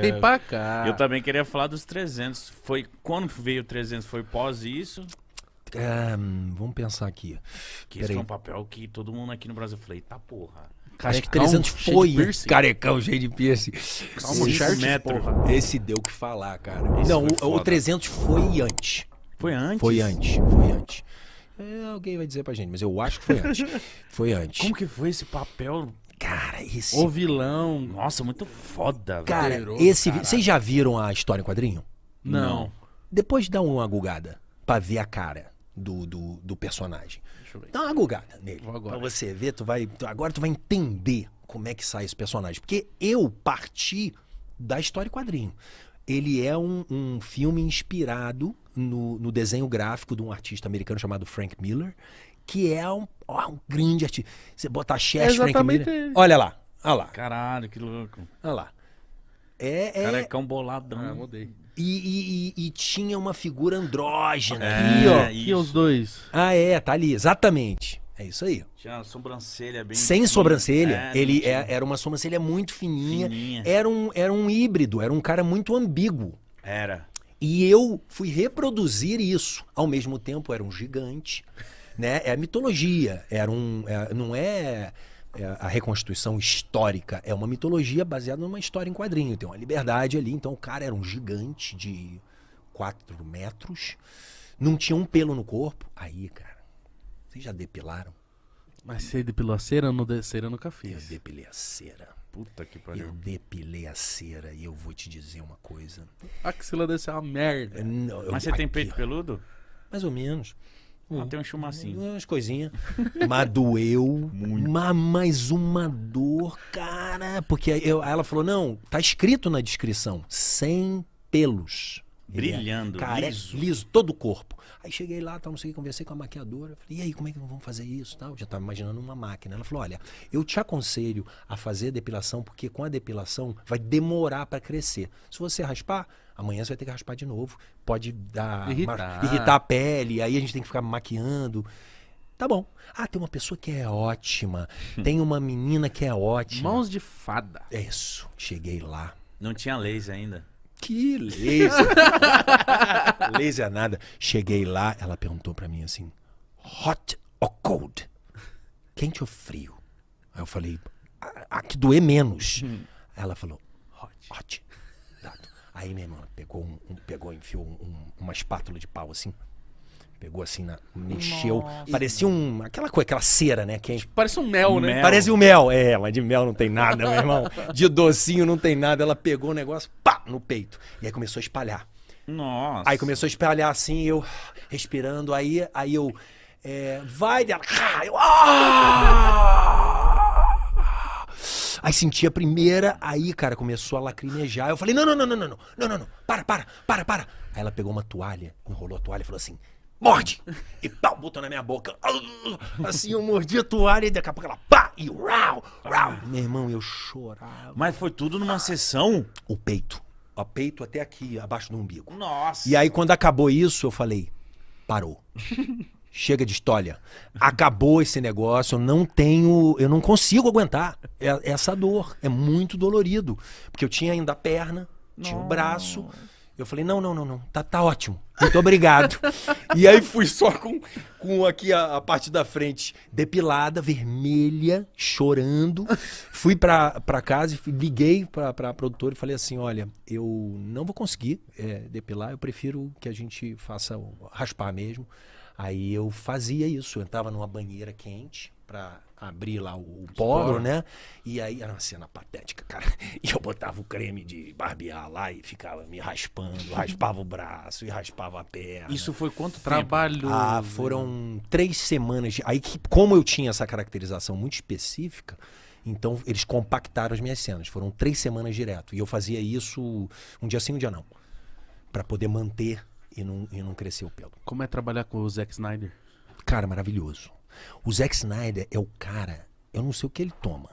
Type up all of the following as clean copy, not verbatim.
Vem pra cá. Eu também queria falar dos 300. Foi quando veio o 300? Foi pós isso? Vamos pensar aqui. Que esse foi um papel que todo mundo aqui no Brasil falou, eita porra. Acho que Carecão, 300 cheio de foi. piercing. Carecão, cheio de piercing. Calma, Sim, 5 metros. Esse deu o que falar, cara. Esse Não, foi o foda. 300 foi antes. Foi antes? Foi antes, foi antes. Alguém vai dizer pra gente, mas eu acho que foi antes. Foi antes. Como que foi esse papel? Cara, esse... O vilão. Nossa, muito foda, Cara, velho. poderoso, esse... caralho. Vocês já viram a história em quadrinho? Não. Depois dá uma gugada pra ver a cara do personagem. Deixa eu ver. Dá uma gugada nele. Vou agora. Pra você ver, agora tu vai entender como é que sai esse personagem. Porque eu parti da história em quadrinho. Ele é um filme inspirado no desenho gráfico de um artista americano chamado Frank Miller, que é um grande artista. Você bota a Chess, Frank exatamente Miller. ele. Olha lá, olha lá, Caralho, que louco. olha lá. Carecão boladão. Ah, mudei. E tinha uma figura andrógena. Aqui, ó. isso. Aqui os dois. Tá ali, exatamente. É isso aí. Tinha a sobrancelha bem... Sem fina. sobrancelha, É, ele não tinha. era uma sobrancelha muito fininha. Fininha. Era um híbrido, era um cara muito ambíguo. Era. E eu fui reproduzir isso. Ao mesmo tempo, era um gigante, né? É a mitologia, não é a reconstituição histórica, é uma mitologia baseada numa história em quadrinho. Tem uma liberdade ali. Então o cara era um gigante de 4 metros, não tinha um pelo no corpo. Aí, cara, vocês já depilaram? Mas você depilou a cera? Cera eu nunca Eu fiz. depilei a cera. Puta que Eu pariu. depilei a cera e eu vou te dizer uma coisa. A axila deve ser uma merda. Mas você tem peito peludo? Mais ou menos. Ah, tem um chumacinho. Umas coisinhas. Mas doeu. Mas uma dor, cara. Porque aí ela falou, não, tá escrito na descrição, sem pelos. Brilhando, liso. Liso, todo o corpo. Aí cheguei lá, não sei o que, conversei com a maquiadora. Falei, e aí, como é que vamos fazer isso? Tal. Já estava imaginando uma máquina. Ela falou, olha, eu te aconselho a fazer a depilação, porque com a depilação vai demorar para crescer. Se você raspar, amanhã você vai ter que raspar de novo. Pode dar irritar a pele, aí a gente tem que ficar maquiando. Tá bom. Ah, tem uma pessoa que é ótima. Tem uma menina que é ótima. Mãos de fada. É isso. Cheguei lá. Não tinha laser ainda. Que laser. Laser nada. Cheguei lá, ela perguntou pra mim assim, hot or cold? Quente ou frio? Aí eu falei, que doer menos. Aí ela falou, hot. Dado. Aí minha irmã enfiou uma espátula de pau assim. Pegou assim, mexeu. Parecia aquela cera, né? Quente. Parece um mel, né? Mel. Parece o mel. Mas de mel não tem nada, meu irmão. De docinho não tem nada. Ela pegou o negócio, pá, no peito. E aí começou a espalhar. Nossa. Aí começou a espalhar assim, eu respirando. Aí eu... vai dela. Aí senti a primeira, aí, cara, começou a lacrimejar. Eu falei, não. Para. Aí ela pegou uma toalha, enrolou a toalha e falou assim, morde! E pau, botou na minha boca. Assim, eu mordi a toalha e daqui a pouco ela, pá! E rau! Meu irmão, eu chorava. Mas foi tudo numa sessão? O peito até aqui, abaixo do umbigo. Nossa. E aí, quando acabou isso, eu falei, parou. Chega de história. Acabou esse negócio, eu não consigo aguentar essa dor. É muito dolorido. Porque eu tinha ainda a perna, tinha o braço. Eu falei, não, tá ótimo. Muito obrigado. E aí fui só com aqui a parte da frente depilada, vermelha, chorando. Fui pra casa e liguei pra produtora e falei assim, olha, eu não vou conseguir depilar, eu prefiro que a gente faça raspar mesmo. Aí eu fazia isso, eu entrava numa banheira quente pra abrir lá o poro, né? E aí era uma cena patética, cara. E eu botava o creme de barbear lá e ficava me raspando, raspava o braço e raspava a perna. Isso foi quanto tempo? Trabalho. Foram 3 semanas. Aí, como eu tinha essa caracterização muito específica, então eles compactaram as minhas cenas. Foram 3 semanas direto. E eu fazia isso um dia sim, um dia não. Pra poder manter e não crescer o pelo. Como é trabalhar com o Zack Snyder? Cara, maravilhoso. O Zack Snyder é o cara, eu não sei o que ele toma.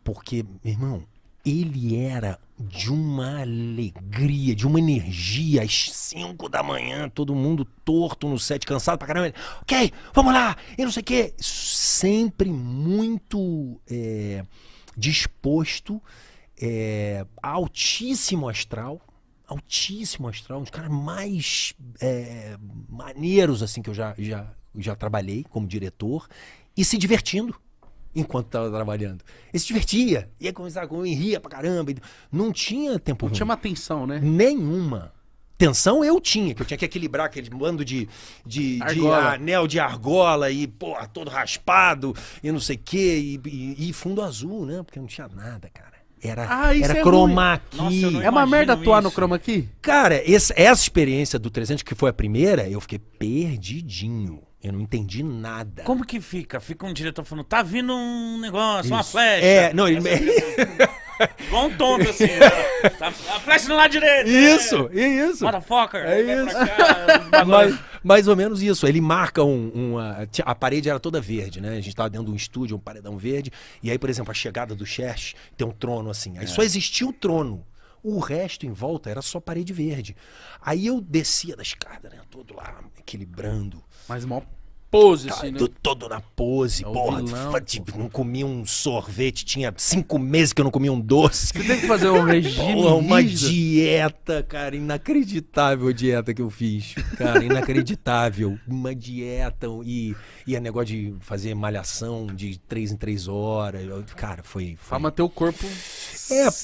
Porque, meu irmão, ele era de uma alegria, de uma energia, às 5 da manhã, todo mundo torto no set, cansado pra caramba. Ele, ok, vamos lá, e não sei o quê. Sempre muito disposto altíssimo astral, um dos caras mais maneiros assim que eu já trabalhei como diretor, e se divertindo enquanto estava trabalhando. Ele se divertia, ia conversar comigo, e ria pra caramba. Não tinha tempo Não ruim. tinha uma tensão, né? Nenhuma. Tensão eu tinha, que eu tinha que equilibrar aquele bando de Argola. anel de argola e, porra, todo raspado e não sei o quê, e fundo azul, né? Porque não tinha nada, cara. Isso Era é chroma Nossa, key. eu não É uma imagino merda atuar no isso. chroma key? Cara, essa experiência do 300, que foi a primeira, eu fiquei perdidinho. Eu não entendi nada. Como que fica? Fica um diretor falando, tá vindo um negócio, uma Isso. flecha. Não, ele... Igual um tonto assim. Né? Tá a flecha no lado direito. Isso. Motherfucker. É vem isso. pra cá, Mais ou menos isso. Ele marca a parede era toda verde, né? A gente tava dentro de um estúdio, um paredão verde. E aí, por exemplo, a chegada do Cherche tem um trono assim. Aí só existia o trono. O resto em volta era só parede verde. Aí eu descia da escada, né? Todo lá, equilibrando. Mas mó pose, assim, né? Todo na pose, É o porra. vilão, Tipo, não comia um sorvete, tinha 5 meses que eu não comia um doce. Você tem que fazer um regime Porra, uma rígido. dieta, cara, inacreditável a dieta que eu fiz. Cara, inacreditável. Uma dieta e a negócio de fazer malhação de 3 em 3 horas. Cara, foi... Pra manter o corpo...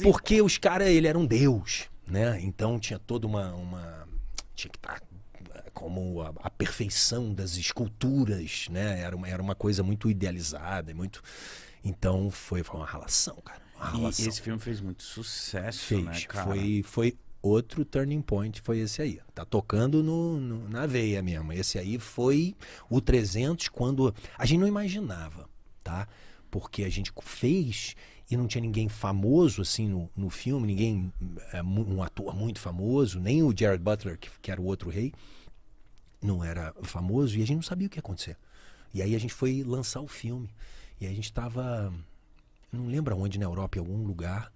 porque os caras, ele era um deus, né? Então tinha toda tinha que estar como a perfeição das esculturas, né? Era uma coisa muito idealizada, muito... Então foi uma relação, cara. Uma E relação. esse filme fez muito sucesso, Fez. né, cara? Foi outro turning point, foi esse aí. Tá tocando na veia mesmo. Esse aí foi o 300 quando... A gente não imaginava, tá? Porque a gente fez e não tinha ninguém famoso assim no filme, ninguém, um ator muito famoso, nem o Jared Butler, que era o outro rei, não era famoso, e a gente não sabia o que ia acontecer. E aí a gente foi lançar o filme. E aí a gente tava, não lembro aonde, na Europa, em algum lugar.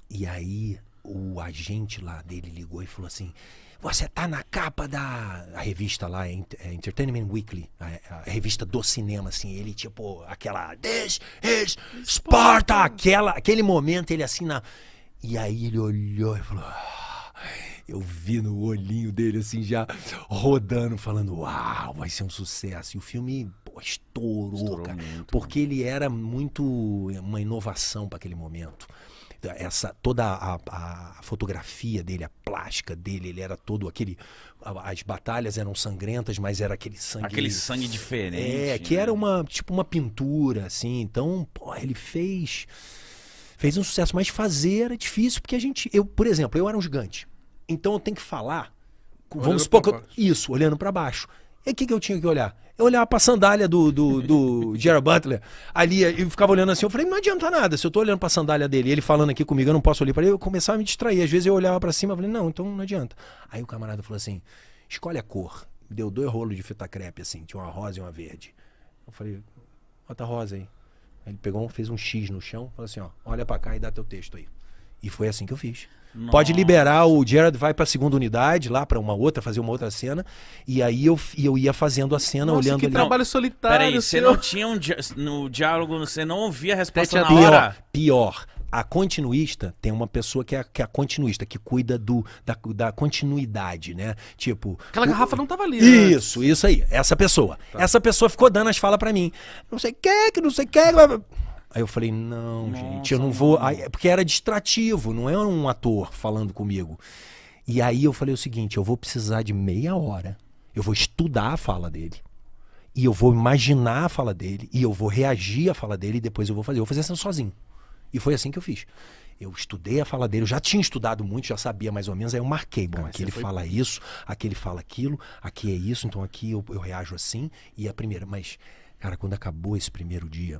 E aí o agente lá dele ligou e falou assim: você tá na capa a revista lá, Entertainment Weekly, a revista do cinema, assim. Ele tipo, aquela This is Sparta, aquele momento, ele assim E aí ele olhou e falou... Eu vi no olhinho dele, assim, já rodando, falando, uau, vai ser um sucesso. E o filme, pô, estourou, cara. Muito, porque ele era muito uma inovação para aquele momento. Toda a fotografia dele, a plástica dele, ele era todo aquele... As batalhas eram sangrentas, mas era aquele sangue... Aquele sangue diferente. que era uma pintura, assim. Então, pô, ele fez um sucesso. Mas fazer era difícil, porque por exemplo, eu era um gigante. Então eu tenho que falar, vamos supor isso, olhando para baixo. E o que eu tinha que olhar? Eu olhava pra sandália do Jared Butler ali e ficava olhando assim. Eu falei, não adianta nada, se eu tô olhando pra sandália dele e ele falando aqui comigo, eu não posso olhar para ele, eu começava a me distrair. Às vezes eu olhava pra cima e falei, não, então não adianta. Aí o camarada falou assim, escolhe a cor. Deu 2 rolos de fita crepe, assim, tinha uma rosa e uma verde. Eu falei, bota a rosa aí. Aí ele pegou, fez um X no chão, falou assim, ó, olha pra cá e dá teu texto aí. E foi assim que eu fiz. Nossa. Pode liberar, o Jared vai pra segunda unidade, lá pra fazer uma outra cena. E aí eu ia fazendo a cena, Nossa, olhando que ali. trabalho solitário. Peraí, você seu. não tinha no diálogo, você não ouvia a resposta Tete na a hora? Pior. A continuista tem uma pessoa que é a continuista, que cuida da continuidade, né? Tipo... Aquela garrafa não tava ali, né? Isso aí. Essa pessoa. Essa pessoa ficou dando as falas pra mim. Não sei o que. Aí eu falei, não, Nossa, gente, eu não vou... mano. Aí, porque era distrativo, não é um ator falando comigo. E aí eu falei o seguinte, eu vou precisar de meia hora. Eu vou estudar a fala dele. E eu vou imaginar a fala dele. E eu vou reagir à fala dele e depois eu vou fazer. Eu vou fazer assim sozinho. E foi assim que eu fiz. Eu estudei a fala dele, eu já tinha estudado muito, já sabia mais ou menos, aí eu marquei. Bom, aqui ele fala isso, aqui ele fala aquilo, aqui é isso, então aqui eu reajo assim. E a primeira, mas, cara, quando acabou esse primeiro dia,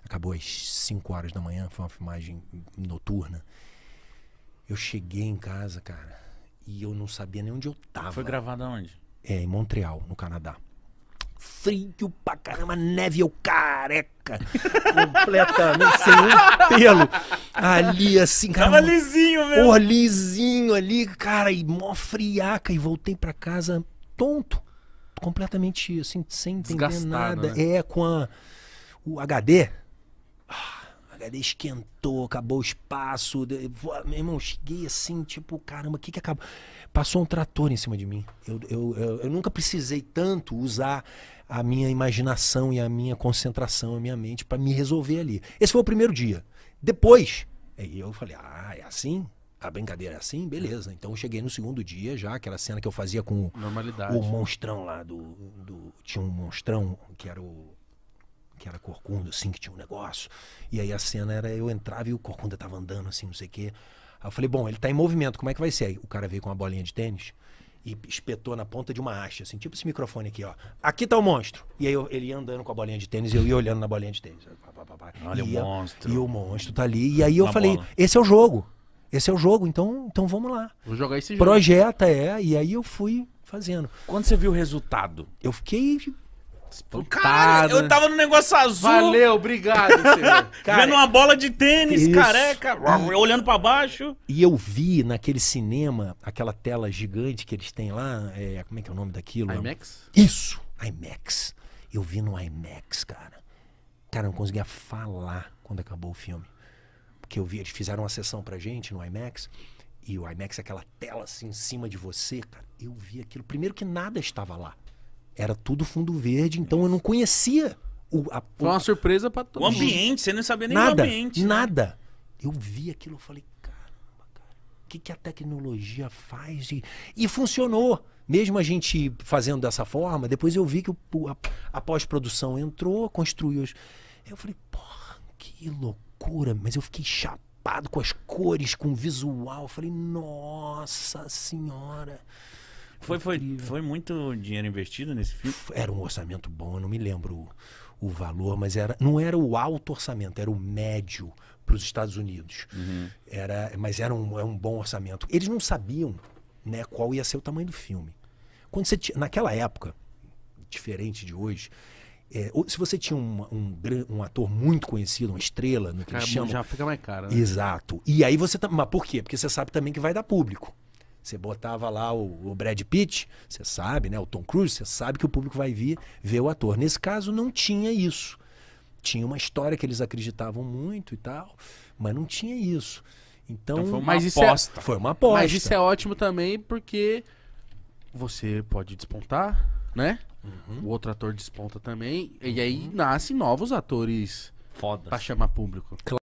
acabou às 5 horas da manhã, foi uma filmagem noturna. Eu cheguei em casa, cara, e eu não sabia nem onde eu tava. Foi gravado aonde? Em Montreal, no Canadá. Frio pra caramba, neve, eu careca, completamente sem um pelo. Ali, assim, cara. Tava lisinho mesmo. Pô, lisinho ali, cara, e mó friaca. E voltei pra casa tonto. Completamente, assim, sem entender Desgastado, nada. né? Com o HD. HD esquentou, acabou o espaço. Meu irmão, cheguei assim, tipo, caramba, o que acabou? Passou um trator em cima de mim. Eu nunca precisei tanto usar a minha imaginação e a minha concentração, a minha mente para me resolver ali. Esse foi o primeiro dia. Depois, aí eu falei, é assim? A brincadeira é assim? Beleza. Então eu cheguei no segundo dia já, aquela cena que eu fazia com Normalidade. o monstrão lá tinha um monstrão que era corcunda, assim, que tinha um negócio. E aí a cena era, eu entrava e o corcunda tava andando, assim, não sei o quê. Aí eu falei, bom, ele tá em movimento, como é que vai ser? Aí o cara veio com uma bolinha de tênis e espetou na ponta de uma haste, assim, tipo esse microfone aqui, ó. Aqui tá o monstro. E aí ele ia andando com a bolinha de tênis e eu ia olhando na bolinha de tênis. Olha o monstro. E o monstro tá ali. E aí eu Uma falei, bola. esse é o jogo. Esse é o jogo, então vamos lá. Vou jogar esse jogo. Projeta, e aí eu fui fazendo. Quando você viu o resultado? Eu fiquei... Cara, eu tava no negócio azul. Valeu, obrigado, senhor. Vendo uma bola de tênis, Isso. careca, olhando pra baixo. E eu vi naquele cinema, aquela tela gigante que eles têm lá, como é que é o nome daquilo? IMAX? Isso, IMAX. Eu vi no IMAX, cara. Cara, eu não conseguia falar quando acabou o filme. Porque eu vi, eles fizeram uma sessão pra gente no IMAX, e o IMAX, aquela tela assim em cima de você, cara, eu vi aquilo. Primeiro que nada estava lá. Era tudo fundo verde, então eu não conhecia Foi uma surpresa pra todo O mundo. ambiente, você não sabia nem nada, do ambiente. né? nada. Eu vi aquilo, eu falei, caramba, cara, o que a tecnologia faz? E funcionou. Mesmo a gente fazendo dessa forma, depois eu vi que a pós-produção entrou, construiu. Eu falei, porra, que loucura. Mas eu fiquei chapado com as cores, com o visual. Eu falei, nossa senhora. Foi muito dinheiro investido nesse filme? Era um orçamento bom, eu não me lembro o valor, mas não era o alto orçamento, era o médio para os Estados Unidos. Mas era um bom orçamento. Eles não sabiam, né, qual ia ser o tamanho do filme. Naquela época, diferente de hoje, se você tinha um ator muito conhecido, uma estrela, no que eles chamam, Já fica mais caro, né? exato. E aí mas por quê? Porque você sabe também que vai dar público. Você botava lá o Brad Pitt, você sabe, né? O Tom Cruise, você sabe que o público vai vir ver o ator. Nesse caso, não tinha isso. Tinha uma história que eles acreditavam muito e tal, mas não tinha isso. Então Foi uma Mas isso aposta. foi uma aposta. Mas isso é ótimo também porque você pode despontar, né? O outro ator desponta também. E aí nascem novos atores Foda. pra chamar público.